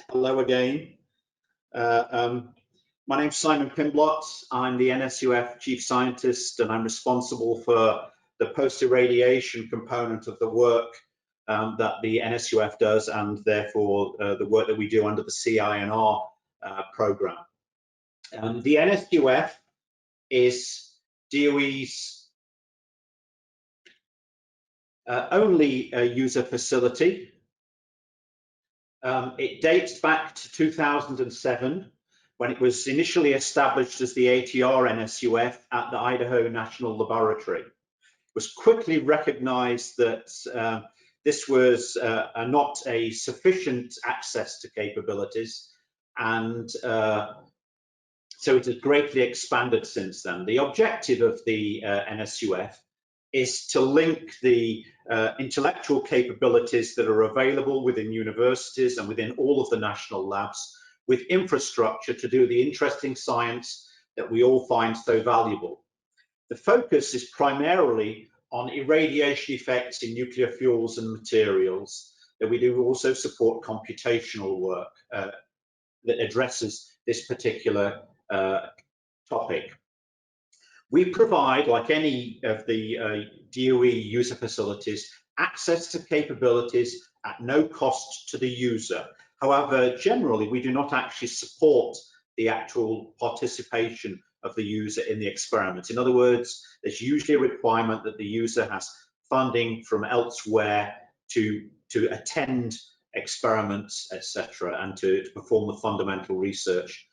Hello again. My name's Simon Pimblott. I'm the NSUF Chief Scientist, and I'm responsible for the post-irradiation component of the work that the NSUF does, and therefore the work that we do under the CINR program. The NSUF is DOE's only user facility. It dates back to 2007, when it was initially established as the ATR NSUF at the Idaho National Laboratory. It was quickly recognized that this was not a sufficient access to capabilities, and so it has greatly expanded since then. The objective of the NSUF is to link the intellectual capabilities that are available within universities and within all of the national labs with infrastructure to do the interesting science that we all find so valuable. The focus is primarily on irradiation effects in nuclear fuels and materials, that we do also support computational work that addresses this particular topic. We provide, like any of the DOE user facilities, access to capabilities at no cost to the user. However, generally, we do not actually support the actual participation of the user in the experiment. In other words, there's usually a requirement that the user has funding from elsewhere to attend experiments, etc., and to perform the fundamental research.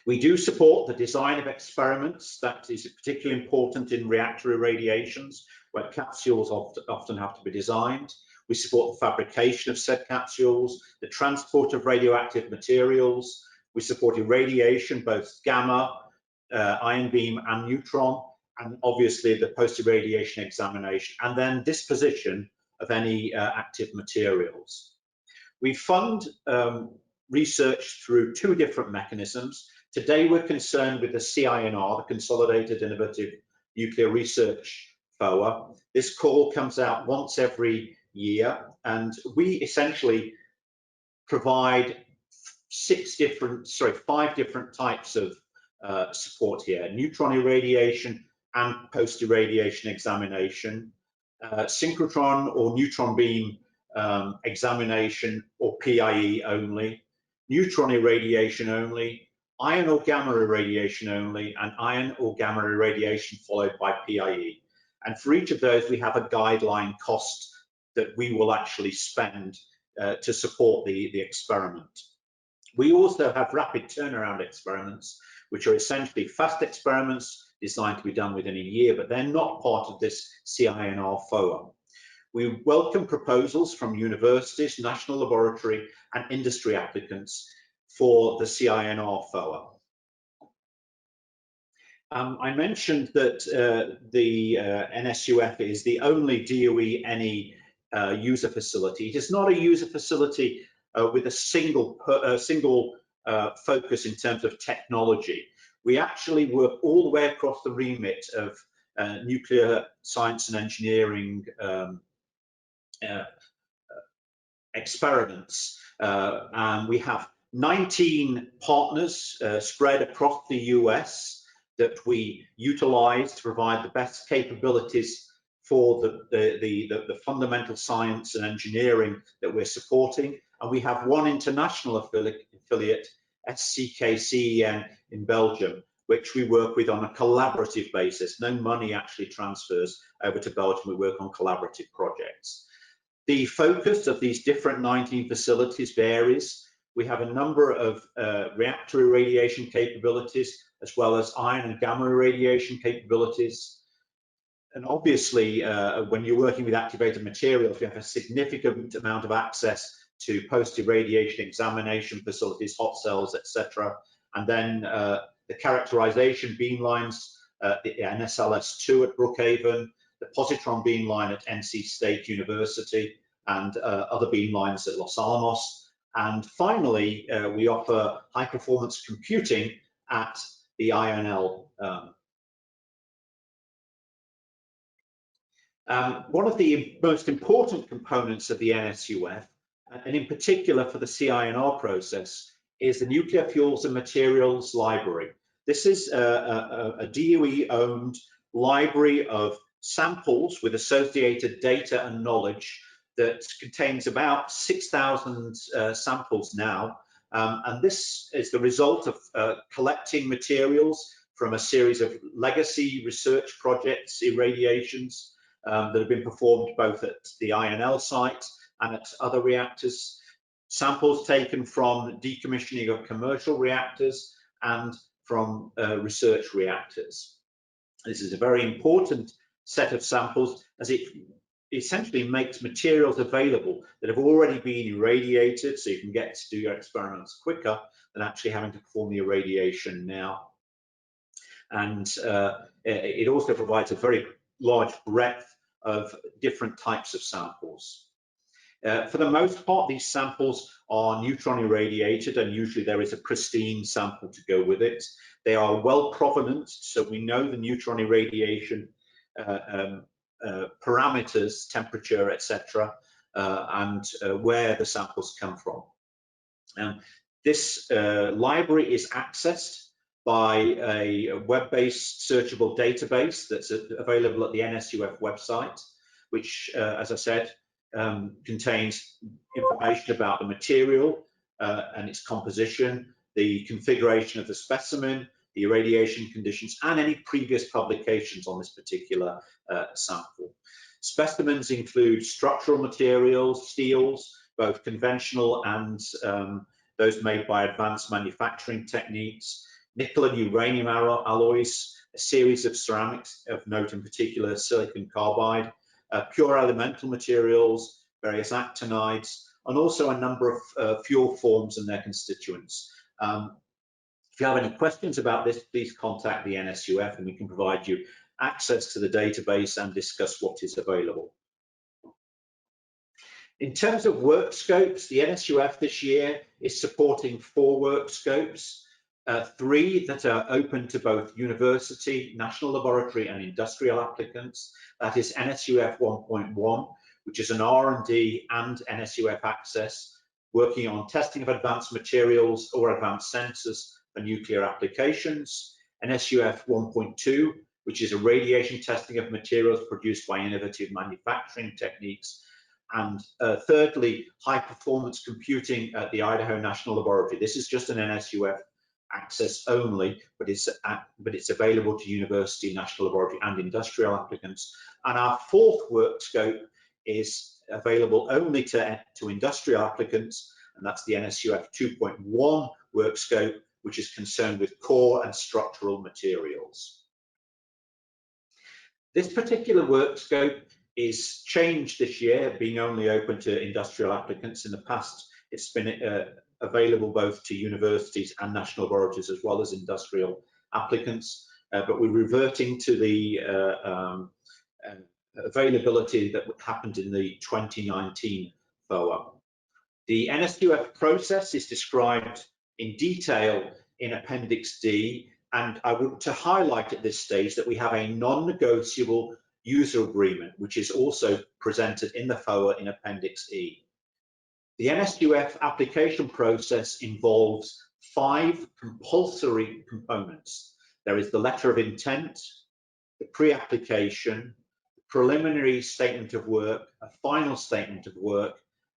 We do support the design of experiments. That is particularly important in reactor irradiations, where capsules often have to be designed. We support the fabrication of said capsules, the transport of radioactive materials. We support irradiation, both gamma, ion beam, and neutron, and obviously the post-irradiation examination, and then disposition of any active materials. We fund research through two different mechanisms. Today, we're concerned with the CINR, the Consolidated Innovative Nuclear Research FOA. This call comes out once every year, and we essentially provide five different types of support here: neutron irradiation and post-irradiation examination, synchrotron or neutron beam examination or PIE only, neutron irradiation only, ion or gamma irradiation only, and ion or gamma irradiation followed by PIE. And for each of those, we have a guideline cost that we will actually spend to support the experiment. We also have rapid turnaround experiments, which are essentially fast experiments designed to be done within a year, but they're not part of this CINR FOA. We welcome proposals from universities, national laboratory, and industry applicants for the CINR FOA. I mentioned that the NSUF is the only DOE any user facility. It is not a user facility with a single focus in terms of technology. We actually work all the way across the remit of nuclear science and engineering experiments, and we have 19 partners spread across the US that we utilize to provide the best capabilities for the fundamental science and engineering that we're supporting. And we have one international affiliate, SCKCEN in Belgium, which we work with on a collaborative basis. No money actually transfers over to Belgium. We work on collaborative projects. The focus of these different 19 facilities varies. We have a number of reactor irradiation capabilities, as well as ion and gamma irradiation capabilities. And obviously, when you're working with activated materials, we have a significant amount of access to post-irradiation examination facilities, hot cells, etc. And then the characterization beam lines, the NSLS-2 at Brookhaven, the positron beam line at NC State University, and other beam lines at Los Alamos. And finally, we offer high-performance computing at the INL. One of the most important components of the NSUF and in particular for the CI&R process, is the Nuclear Fuels and Materials Library. This is a DOE-owned library of samples with associated data and knowledge that contains about 6,000 samples now. And this is the result of collecting materials from a series of legacy research projects, irradiations, that have been performed both at the INL site and at other reactors, samples taken from decommissioning of commercial reactors and from research reactors. This is a very important set of samples as it essentially makes materials available that have already been irradiated, so you can get to do your experiments quicker than actually having to perform the irradiation now. And it also provides a very large breadth of different types of samples. For the most part, these samples are neutron irradiated, and usually there is a pristine sample to go with it. They are well provenant, so we know the neutron irradiation parameters, temperature, etc., and where the samples come from. This library is accessed by a web-based searchable database that's available at the NSUF website, which, as I said, contains information about the material and its composition, the configuration of the specimen, the irradiation conditions, and any previous publications on this particular sample. Specimens include structural materials, steels, both conventional and those made by advanced manufacturing techniques, nickel and uranium alloys, a series of ceramics of note in particular, silicon carbide, pure elemental materials, various actinides, and also a number of fuel forms and their constituents. If you have any questions about this, please contact the NSUF and we can provide you access to the database and discuss what is available. In terms of work scopes, the NSUF this year is supporting 4 work scopes, 3 that are open to both university, national laboratory and industrial applicants. That is NSUF 1.1, which is an R&D and NSUF access, working on testing of advanced materials or advanced sensors for nuclear applications. NSUF 1.2, which is a radiation testing of materials produced by innovative manufacturing techniques. And thirdly, high performance computing at the Idaho National Laboratory. This is just an NSUF access only, but it's available to university, national laboratory and industrial applicants. And our 4th work scope is available only to industrial applicants, and that's the NSUF 2.1 work scope, which is concerned with core and structural materials. This particular work scope is changed this year, being only open to industrial applicants. In the past, it's been available both to universities and national laboratories as well as industrial applicants, but we're reverting to the availability that happened in the 2019 FOA. The NSUF process is described in detail in Appendix D, and I want to highlight at this stage that we have a non-negotiable user agreement, which is also presented in the FOA in Appendix E. The NSUF application process involves 5 compulsory components. There is the letter of intent, the pre-application, the preliminary statement of work, a final statement of work,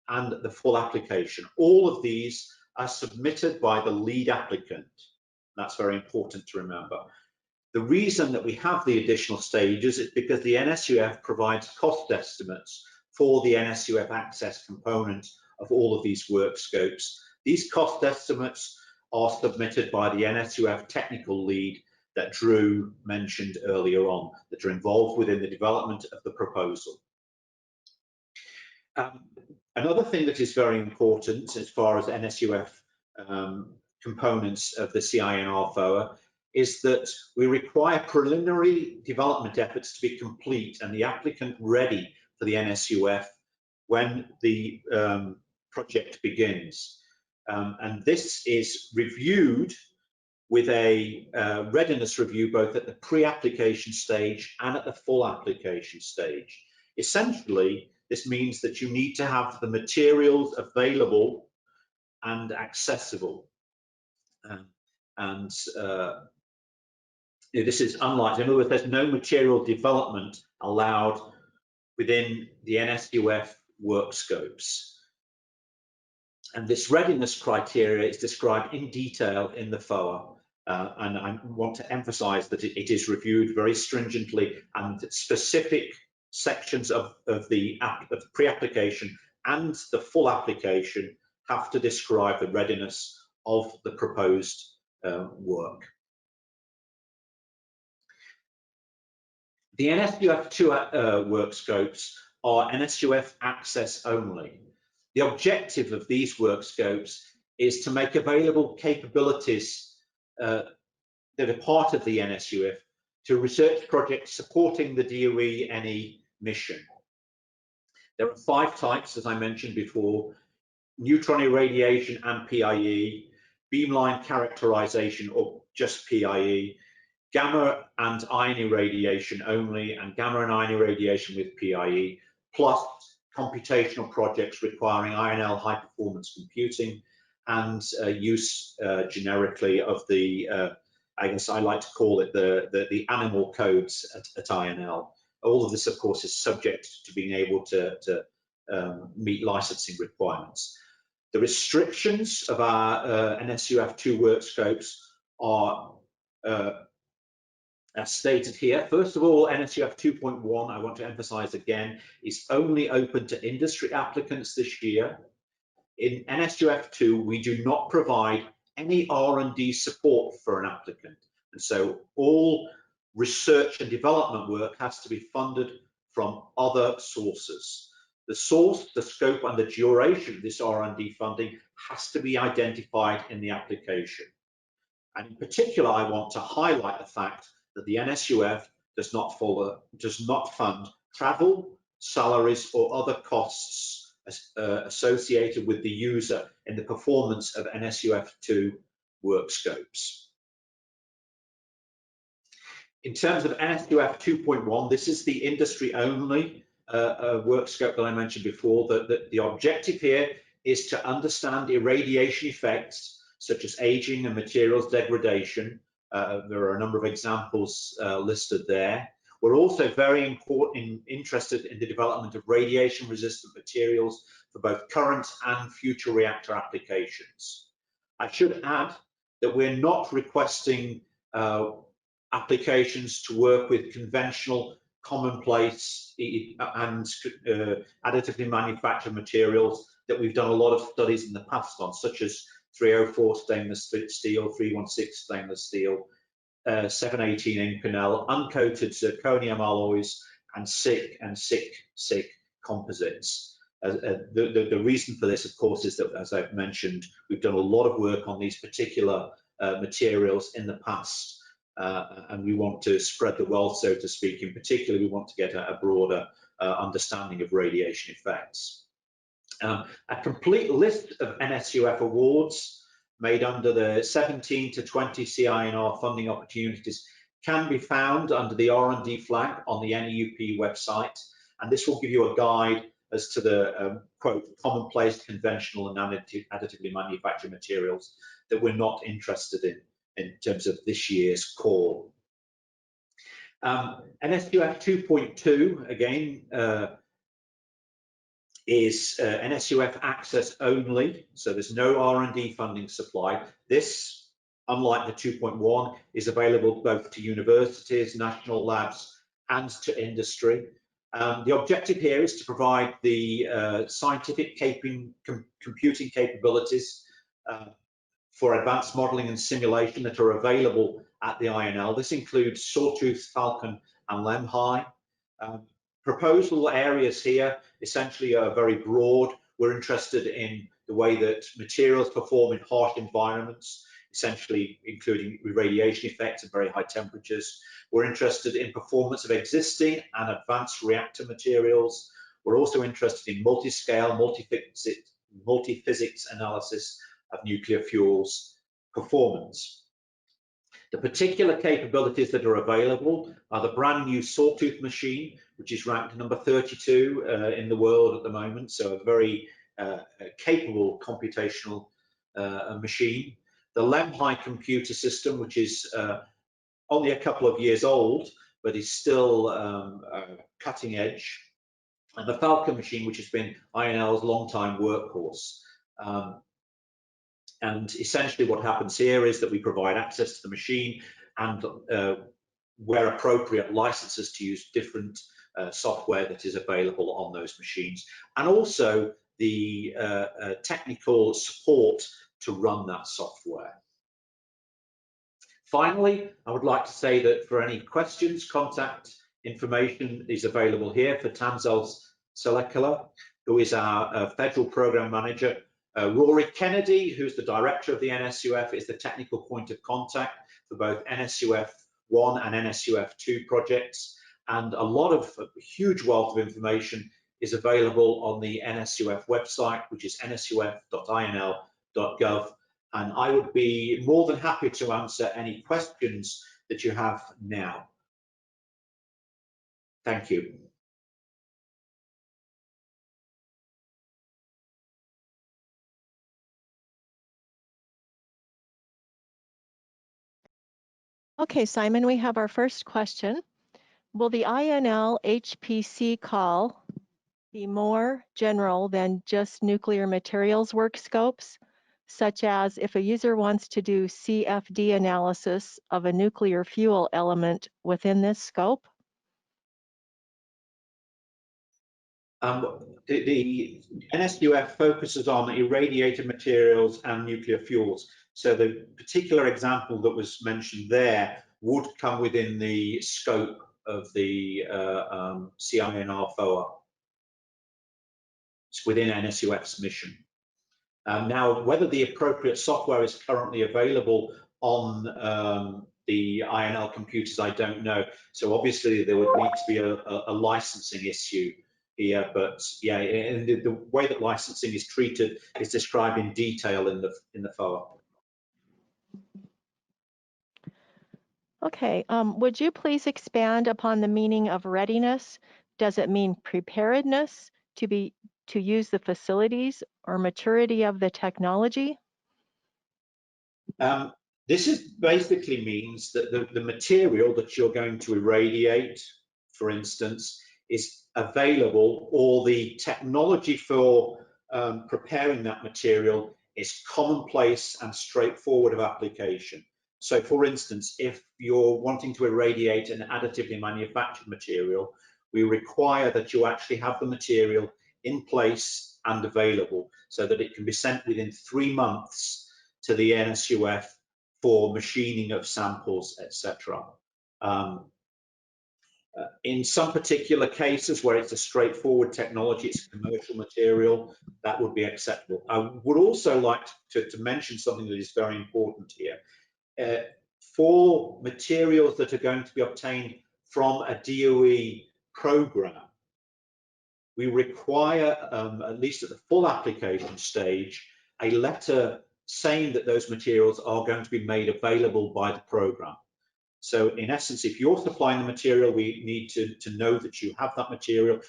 and the full application. All of these are submitted by the lead applicant. That's very important to remember. The reason that we have the additional stages is because the NSUF provides cost estimates for the NSUF access component of all of these work scopes. These cost estimates are submitted by the NSUF technical lead that Drew mentioned earlier on, that are involved within the development of the proposal. Another thing that is very important as far as NSUF components of the CI&R FOA is that we require preliminary development efforts to be complete and the applicant ready for the NSUF when the project begins. And this is reviewed with a readiness review both at the pre-application stage and at the full application stage. Essentially, This means that you need to have the materials available and accessible. This is unlike, in other words, there's no material development allowed within the NSUF work scopes. And this readiness criteria is described in detail in the FOA. And I want to emphasize that it is reviewed very stringently, and specific sections of the pre-application and the full application have to describe the readiness of the proposed work. The NSUF2 work scopes are NSUF access only. The objective of these work scopes is to make available capabilities that are part of the NSUF to research projects supporting the DOE NE mission. There are 5 types, as I mentioned before: neutron irradiation and PIE, beamline characterization or just PIE, gamma and ion irradiation only, and gamma and ion irradiation with PIE, plus computational projects requiring INL high performance computing, and use generically of the, I guess I like to call it the animal codes at INL. All of this, of course, is subject to being able to meet licensing requirements. The restrictions of our NSUF2 work scopes are as stated here. First of all, NSUF 2.1, I want to emphasize again, is only open to industry applicants this year. In NSUF 2, we do not provide any R&D support for an applicant. And so all research and development work has to be funded from other sources. The source, the scope, and the duration of this R&D funding has to be identified in the application. And in particular, I want to highlight the fact that the NSUF does not fund travel, salaries, or other costs associated with the user in the performance of NSUF2 work scopes. In terms of NSUF 2.1, this is the industry-only work scope that I mentioned before. The objective here is to understand irradiation effects such as aging and materials degradation. There are a number of examples listed there. We're also very interested in the development of radiation-resistant materials for both current and future reactor applications. I should add that we're not requesting applications to work with conventional, commonplace and additively manufactured materials that we've done a lot of studies in the past on, such as 304 stainless steel, 316 stainless steel, 718 Inconel, uncoated zirconium alloys, and SiC composites. The reason for this, of course, is that, as I've mentioned, we've done a lot of work on these particular materials in the past, and we want to spread the wealth, so to speak. In particular, we want to get a broader understanding of radiation effects. A complete list of NSUF awards made under the 17 to 20 CINR funding opportunities can be found under the R&D flag on the NEUP website, and this will give you a guide as to the quote, commonplace, conventional, and additively manufactured materials that we're not interested in terms of this year's call. NSUF 2.2, again, is NSUF access only, so there's no R&D funding supplied. This, unlike the 2.1, is available both to universities, national labs, and to industry. The objective here is to provide the scientific computing capabilities for advanced modeling and simulation that are available at the INL. This includes Sawtooth, Falcon, and Lemhi. Proposal areas here essentially are very broad. We're interested in the way that materials perform in harsh environments, essentially including radiation effects at very high temperatures. We're interested in performance of existing and advanced reactor materials. We're also interested in multi-scale, multi-physics analysis of nuclear fuels performance. The particular capabilities that are available are the brand new sawtooth machine, which is ranked number 32 in the world at the moment, so a very capable computational machine. The LEM-high computer system, which is only a couple of years old, but is still cutting edge. And the Falcon machine, which has been INL's long-time workhorse. And essentially what happens here is that we provide access to the machine and where appropriate, licenses to use different software that is available on those machines, and also the technical support to run that software. Finally, I would like to say that for any questions, contact information is available here for Tanzel Selekala, who is our Federal Program Manager. Rory Kennedy, who's the Director of the NSUF, is the technical point of contact for both NSUF-1 and NSUF-2 projects. And a huge wealth of information is available on the NSUF website, which is nsuf.inl.gov. And I would be more than happy to answer any questions that you have now. Thank you. Okay, Simon, we have our first question. Will the INL HPC call be more general than just nuclear materials work scopes, such as if a user wants to do CFD analysis of a nuclear fuel element within this scope? The NSUF focuses on irradiated materials and nuclear fuels. So the particular example that was mentioned there would come within the scope of the CINR FOA. It's within NSUF's mission. Now, whether the appropriate software is currently available on the INL computers, I don't know. So obviously there would need to be a licensing issue here, but yeah, the way that licensing is treated is described in detail in the FOA. Okay, would you please expand upon the meaning of readiness? Does it mean preparedness to use the facilities or maturity of the technology? This is basically means that the material that you're going to irradiate, for instance, is available, or the technology for preparing that material is commonplace and straightforward of application. So for instance, if you're wanting to irradiate an additively manufactured material, we require that you actually have the material in place and available so that it can be sent within 3 months to the NSUF for machining of samples, etc. In some particular cases where it's a straightforward technology, it's a commercial material, that would be acceptable. I would also like to mention something that is very important here. For materials that are going to be obtained from a DOE program, we require, at least at the full application stage, a letter saying that those materials are going to be made available by the program. So in essence, if you're supplying the material, we need to know that you have that material,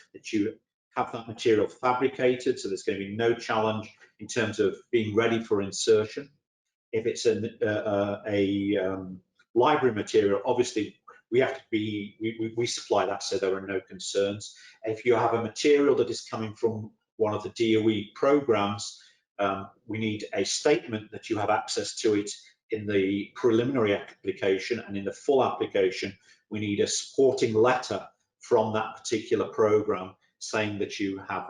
fabricated, so there's going to be no challenge in terms of being ready for insertion. If it's a library material, obviously we supply that, so there are no concerns. If you have a material that is coming from one of the DOE programs, we need a statement that you have access to it in the preliminary application, and in the full application, we need a supporting letter from that particular program saying that you have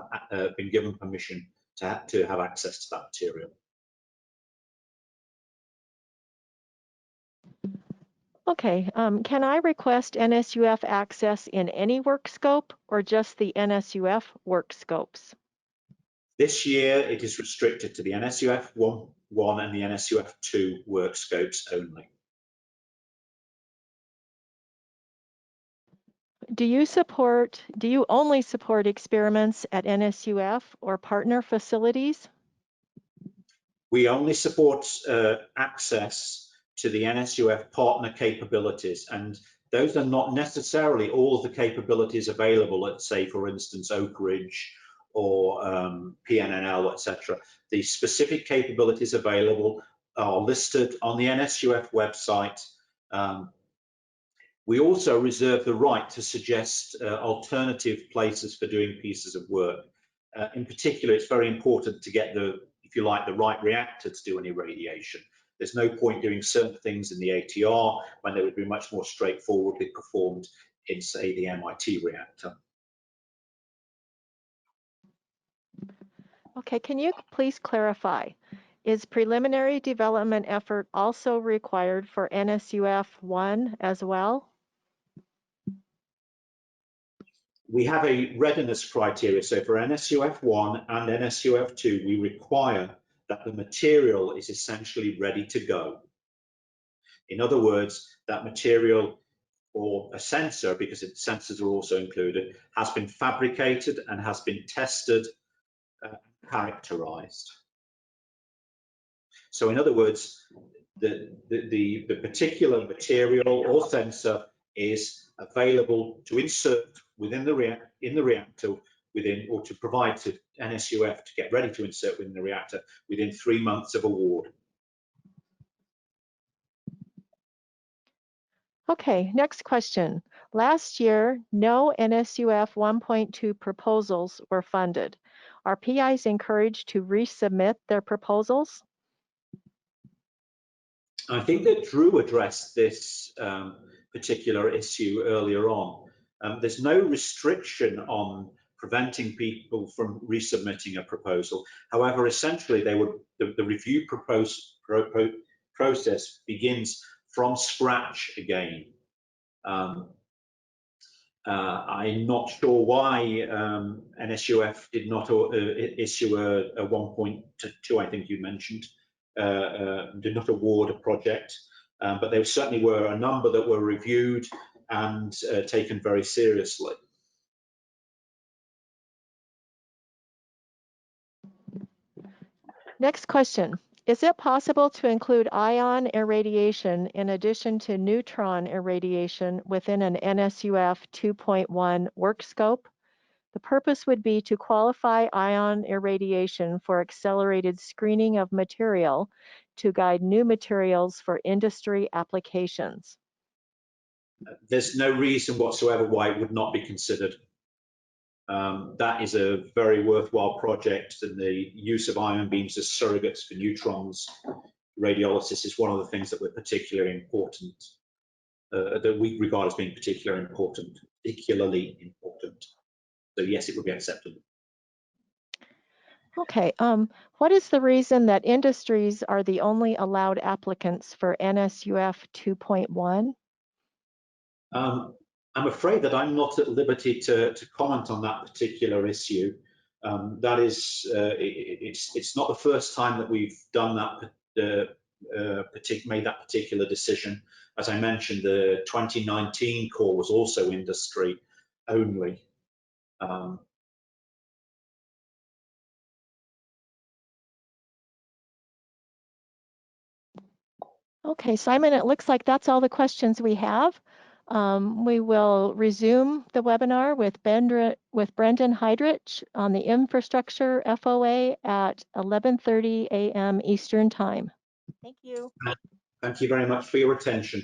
been given permission to have access to that material. Okay, can I request NSUF access in any work scope or just the NSUF work scopes? This year, it is restricted to the NSUF-1 and the NSUF-2 work scopes only. Do you only support experiments at NSUF or partner facilities? We only support access to the NSUF partner capabilities, and those are not necessarily all of the capabilities available at, say, for instance, Oak Ridge or PNNL, etc. The specific capabilities available are listed on the NSUF website. We also reserve the right to suggest alternative places for doing pieces of work. In particular, it's very important to get the, if you like, the right reactor to do any irradiation. There's no point doing certain things in the ATR when they would be much more straightforwardly performed in, say, the MIT reactor. Okay, can you please clarify? Is preliminary development effort also required for NSUF-1 as well? We have a readiness criteria. So for NSUF-1 and NSUF-2, we require that the material is essentially ready to go. In other words, that material or a sensor, because sensors are also included, has been fabricated and has been tested, characterized. So in other words, the particular material or sensor is available to insert within the reactor within, or to provide to NSUF to get ready to insert within the reactor within 3 months of award. Okay, next question. Last year, no NSUF 1.2 proposals were funded. Are PIs encouraged to resubmit their proposals? I think that Drew addressed this particular issue earlier on. There's no restriction on preventing people from resubmitting a proposal. However, essentially, the review process begins from scratch again. I'm not sure why NSUF did not issue a 1.2, I think you mentioned, did not award a project, but there certainly were a number that were reviewed and taken very seriously. Next question. Is it possible to include ion irradiation in addition to neutron irradiation within an NSUF 2.1 work scope? The purpose would be to qualify ion irradiation for accelerated screening of material to guide new materials for industry applications. There's no reason whatsoever why it would not be considered. That is a very worthwhile project, and the use of ion beams as surrogates for neutrons radiolysis is one of the things that we're particularly important, that we regard as being particularly important. So yes, it would be acceptable. Okay, what is the reason that industries are the only allowed applicants for NSUF 2.1? I'm afraid that I'm not at liberty to comment on that particular issue. That is, it's not the first time that we've done that, made that particular decision. As I mentioned, the 2019 call was also industry only. Okay, Simon, it looks like that's all the questions we have. We will resume the webinar with Brendan Heidrich on the infrastructure FOA at 11:30 a.m. Eastern Time. Thank you. Thank you very much for your attention.